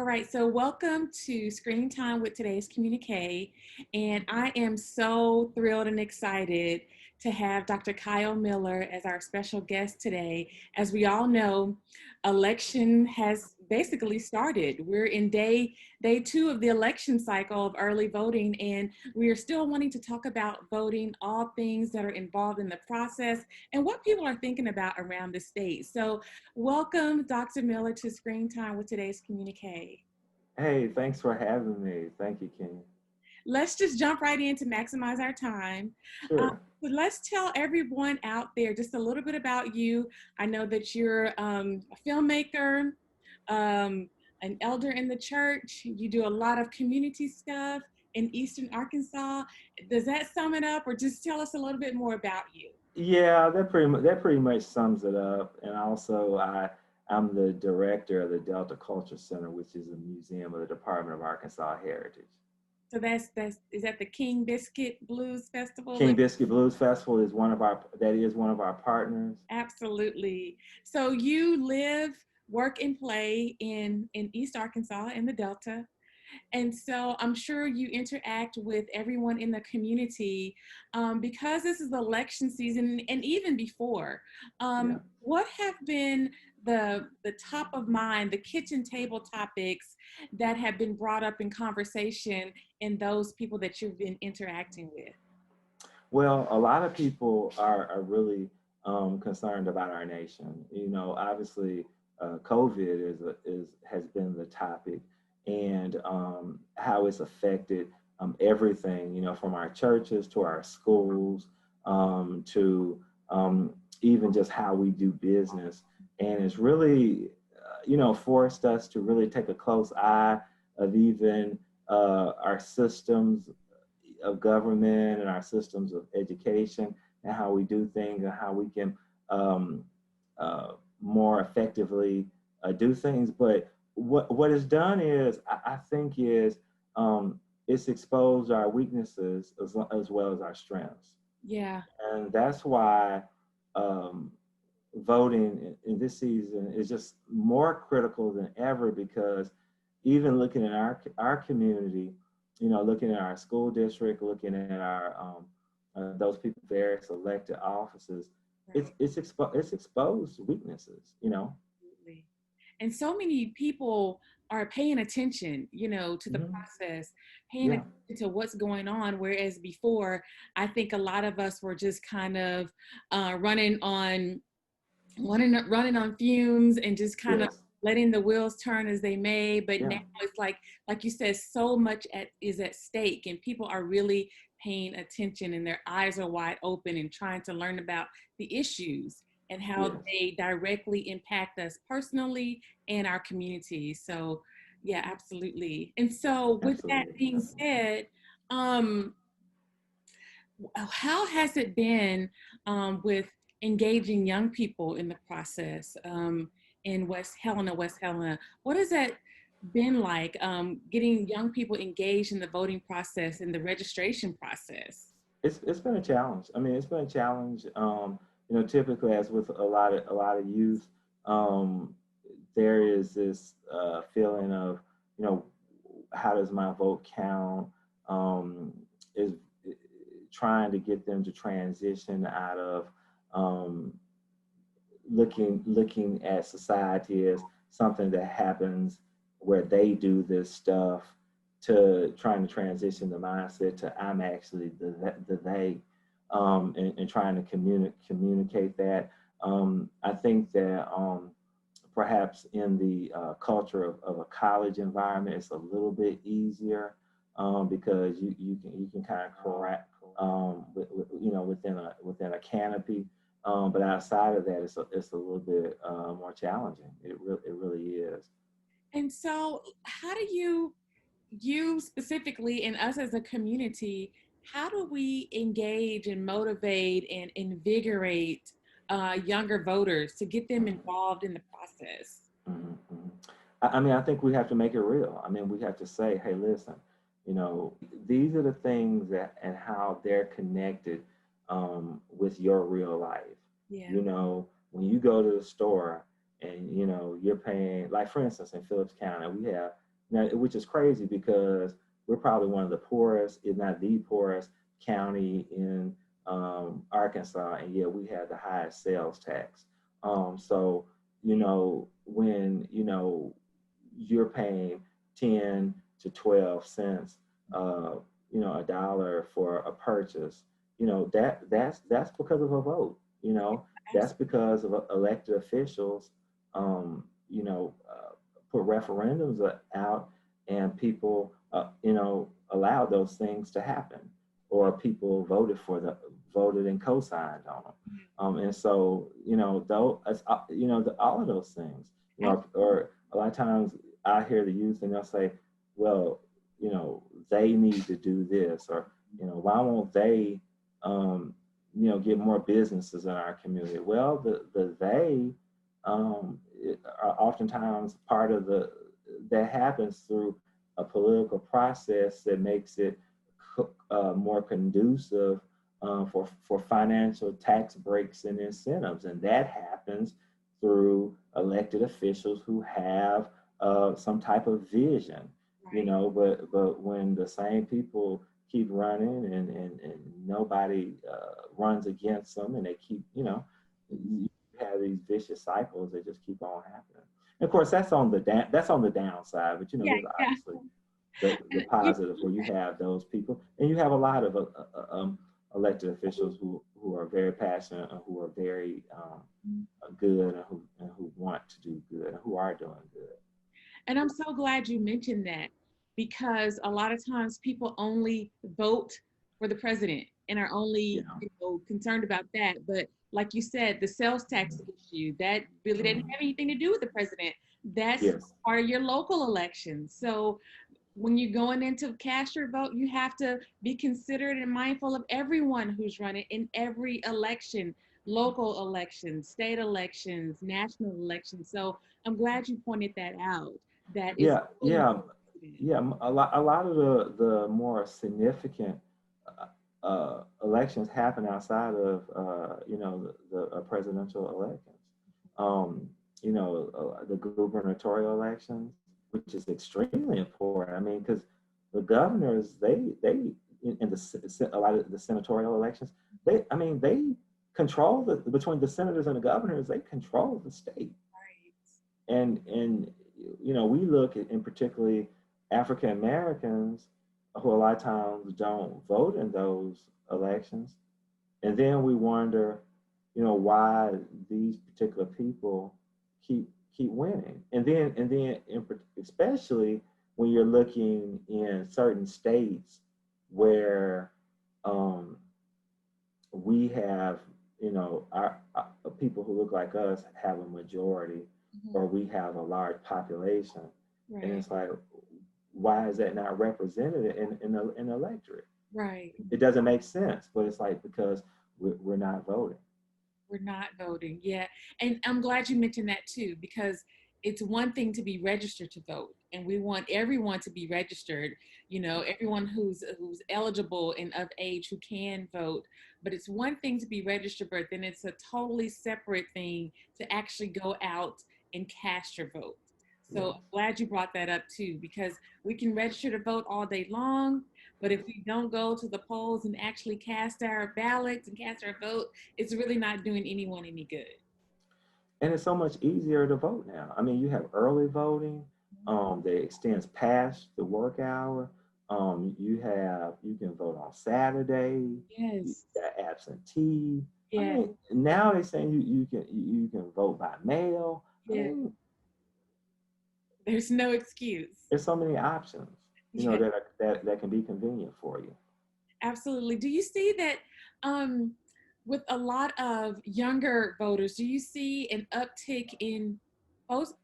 right, so welcome to Screen Time with today's Communiqué. And I am so thrilled and excited to have Dr. Kyle Miller as our special guest today. As we all know, election has basically started. We're in day two of the election cycle of early voting, and we are still wanting to talk about voting, all things that are involved in the process, and what people are thinking about around the state. So welcome, Dr. Miller, to Screen Time with today's Communiqué. Hey, thanks for having me. Thank you, Ken. Let's just jump right in to maximize our time. Sure. But let's tell everyone out there just a little bit about you. I know that you're a filmmaker, um, an elder in the church. You do a lot of community stuff in Eastern Arkansas. Does that sum it up, or just tell us a little bit more about you? Yeah, that pretty much sums it up. And also, I'm the director of the Delta Culture Center, which is a museum of the Department of Arkansas Heritage. So that's is that the King Biscuit Blues Festival? King Biscuit Blues Festival is one of our partners. Absolutely. So you live, work, and play in East Arkansas in the Delta. And so I'm sure you interact with everyone in the community because this is election season and even before. Yeah. What have been the top of mind, the kitchen table topics that have been brought up in conversation in those people that you've been interacting with? Well, a lot of people are really concerned about our nation. Obviously, COVID has been the topic, and how it's affected everything. From our churches to our schools, to even just how we do business, and it's really forced us to really take a close eye of even our systems of government and our systems of education and how we do things and how we can um, more effectively do things. But what it's done is, I think, is it's exposed our weaknesses as well as our strengths. Yeah. And that's why um, voting in this season is just more critical than ever, because even looking at our community, looking at our school district, looking at our those people, various elected offices, Right. it's exposed weaknesses. Absolutely. And so many people are paying attention, to the Hmm. process, paying Yeah, attention to what's going on. Whereas before, I think a lot of us were just kind of running on fumes and just kind of yes, letting the wheels turn as they may. But yeah, now it's like you said, so much is at stake, and people are really paying attention, and their eyes are wide open and trying to learn about the issues and how yes, they directly impact us personally and our community. So, yeah, absolutely. And so, with that absolutely, being absolutely. said, um, how has it been with engaging young people in the process in West Helena? What has that been like, getting young people engaged in the voting process and the registration process? It's been a challenge. I mean, it's been a challenge. Typically, as with a lot of youth, um, there is this feeling of, you know, how does my vote count? Um, is trying to get them to transition out of um, looking at society as something that happens where they do this stuff, to trying to transition the mindset to I'm actually the they, and trying to communicate that. I think that perhaps in the culture of a college environment, it's a little bit easier, because you can kind of correct, within a canopy. But outside of that, it's a little bit more challenging. It really is. And so, how do you specifically and us as a community, how do we engage and motivate and invigorate younger voters to get them involved in the process? Mhm, mhm. I mean, I think we have to make it real. I mean, we have to say, hey, listen, these are the things that and how they're connected with your real life. Yeah. When you go to the store and you're paying, like for instance, in Phillips County, we have now, which is crazy because we're probably one of the poorest, if not the poorest, county in Arkansas, and yet we have the highest sales tax. So when you're paying 10 to 12 cents, a dollar for a purchase, that's because of a vote. That's because of elected officials, put referendums out, and people, allowed those things to happen, or people voted and co-signed on them. And so, though, all of those things, or a lot of times I hear the youth and they'll say, well, they need to do this, or, why won't they, get more businesses in our community? Well, the they are oftentimes part of that happens through a political process that makes it more conducive for financial tax breaks and incentives, and that happens through elected officials who have some type of vision. Right. But when the same people keep running, and nobody runs against them, and they keep, you have these vicious cycles that just keep on happening. And of course, that's on the downside, but Yeah, there's yeah. obviously the positive, where you have those people, and you have a lot of elected officials who are very passionate, and who are very good, and who want to do good, and who are doing good. And I'm so glad you mentioned that, because a lot of times people only vote for the president and are only, Yeah. concerned about that. But like you said, the sales tax issue, that really didn't have anything to do with the president. That's Yes. part of your local elections. So when you're going in to cast your vote, you have to be considerate and mindful of everyone who's running in every election, local elections, state elections, national elections. So I'm glad you pointed that out. That is Yeah, really yeah, important. yeah. A lot of the more significant elections happen outside of the presidential elections. Um, the gubernatorial elections, which is extremely important. I mean, because the governors, in a lot of the senatorial elections, they control between the senators and the governors, they control the state. And we look at, in particularly, African Americans, who a lot of times don't vote in those elections, and then we wonder, why these particular people keep winning. And then especially when you're looking in certain states where we have, our people who look like us have a majority, or we have a large population, and Right. it's like, why is that not represented in the electorate? Right. It doesn't make sense, but it's like, because we're not voting. We're not voting. Yeah. And I'm glad you mentioned that too, because it's one thing to be registered to vote, and we want everyone to be registered, everyone who's eligible and of age who can vote. But it's one thing to be registered, but then it's a totally separate thing to actually go out and cast your vote. So Yes. I'm glad you brought that up too, because we can register to vote all day long, but if we don't go to the polls and actually cast our ballots and cast our vote, it's really not doing anyone any good. And it's so much easier to vote now. I mean, you have early voting, that extends past the work hour. You can vote on Saturday. You Yes. got absentee. I Yeah. mean, now they're saying you can vote by mail. I Yeah. mean, There's no excuse. there's so many options, Yeah. that can be convenient for you. Absolutely. Do you see that, um, with a lot of younger voters, do you see an uptick in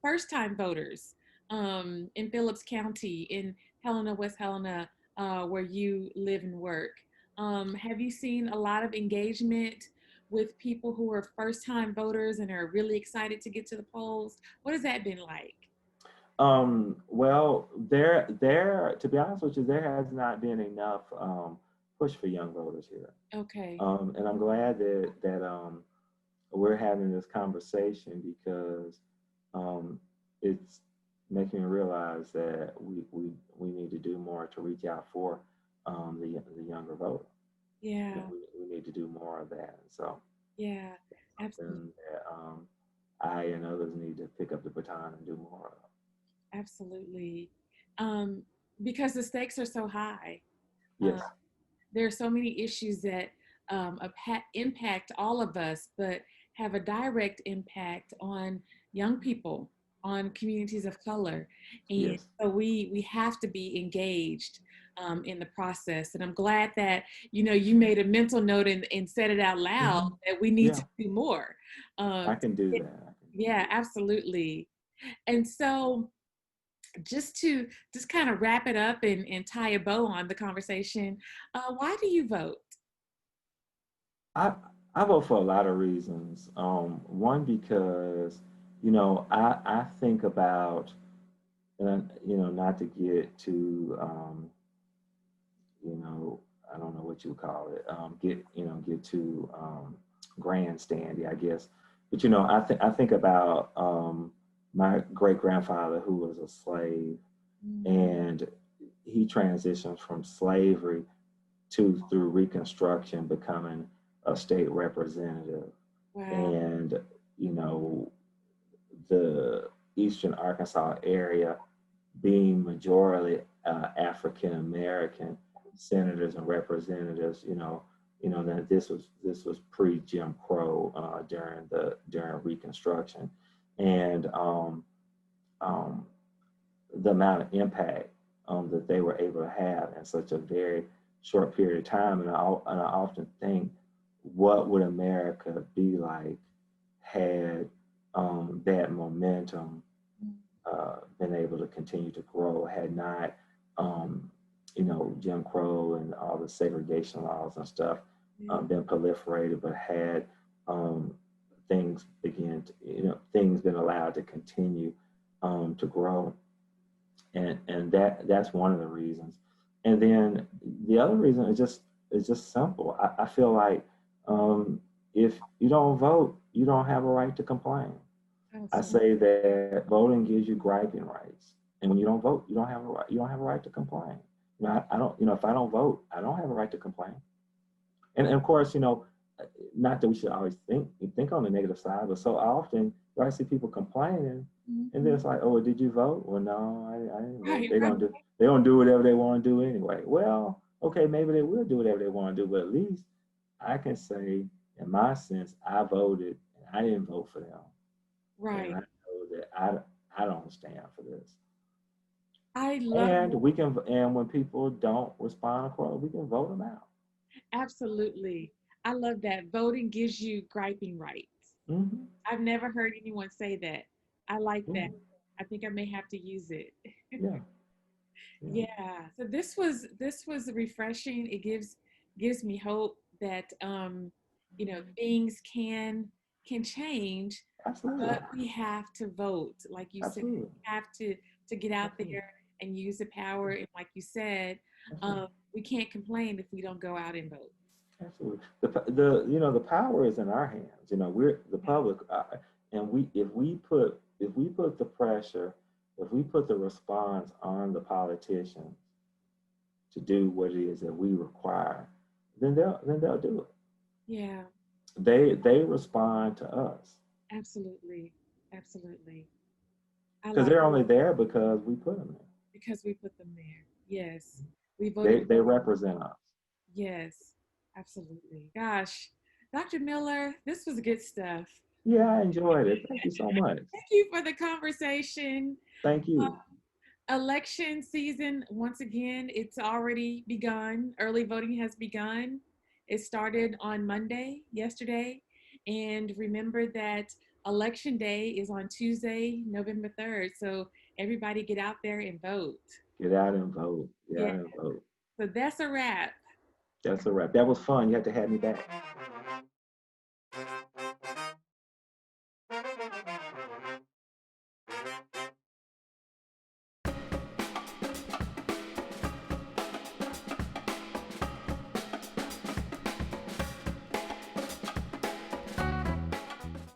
first time voters, in Phillips County, in Helena-West Helena, where you live and work? Have you seen a lot of engagement with people who are first time voters and are really excited to get to the polls? What has that been like? Well, to be honest with you, there has not been enough push for young voters here. Okay. And I'm glad that we're having this conversation, because um, it's making me realize that we need to do more to reach out for the younger voter. You know, Yeah. we need to do more of that. So Yeah. Absolutely. something that I and others need to pick up the baton and do more of. Absolutely. Um, because the stakes are so high. Uh, Yes, there are so many issues that impact all of us, but have a direct impact on young people, on communities of color, and yes, so we have to be engaged in the process. And I'm glad that you made a mental note and said it out loud hmm that we need yeah, to do more. I Um, can do that. I can do yeah, absolutely. And so just kind of wrap it up and tie a bow on the conversation, why do you vote? I I vote for a lot of reasons. One because I think about, and not to get too you know I don't know what you call it, get too grandstandy, I guess. But I think about my great grandfather who was a slave, Mm. and he transitioned from slavery to through Reconstruction becoming a state representative. Wow. And, you know, the Eastern Arkansas area being majority African American senators and representatives, that this was pre Jim Crow during Reconstruction, and um, the amount of impact that they were able to have in such a very short period of time. And I often think, what would America be like had that momentum been able to continue to grow, had not, um, Jim Crow and all the segregation laws and stuff Yeah. been proliferated, but had um, things been allowed to continue to grow. And that's one of the reasons. And then the other reason is just simple. I feel like if you don't vote, you don't have a right to complain. I Absolutely. say that voting gives you griping rights, and when you don't vote, you don't have a right. You don't have a right to complain. I don't. If I don't vote, I don't have a right to complain. And of course, not that we should always think on the negative side, but so often I see people complaining, and then Mhm. it's like, oh, well, did you vote? Well, no, I didn't vote. Right, right. They're gonna do whatever they want to do anyway. Well, okay, maybe they will do whatever they want to do, but at least I can say, in my sense, I voted and I didn't vote for them, and I Right. know that I don't stand for this. I love And when people don't respond accordingly, we can vote them out. Absolutely. I love that. Voting gives you griping rights. Hmm I've never heard anyone say that. I like Yeah, that. I think I may have to use it. yeah, yeah. Yeah. So this was refreshing. It gives me hope that things can change, Absolutely. but we have to vote. Like you said, Absolutely. we have to get out Absolutely. there and use the power. And like you said, Absolutely. we can't complain if we don't go out and vote. Absolutely. The power is in our hands. We're the public, and if we put the pressure, if we put the response on the politicians to do what it is that we require, then they'll do it. Yeah, They respond to us absolutely. Absolutely. I because like they're only there because we put them there. because we put them there. Yes. We voted. They represent us. Yes, absolutely. Gosh, Dr. Miller, this was good stuff. Yeah, I enjoyed it. Thank you so much. Thank you for the conversation. Thank you. Election season, once again, it's already begun. Early voting has begun. It started on Monday, yesterday. And remember that Election Day is on Tuesday, November 3rd. So everybody get out there and vote. Get out and vote. Get Yeah. out and vote. So that's a wrap. That's a wrap. That was fun. You have to have me back.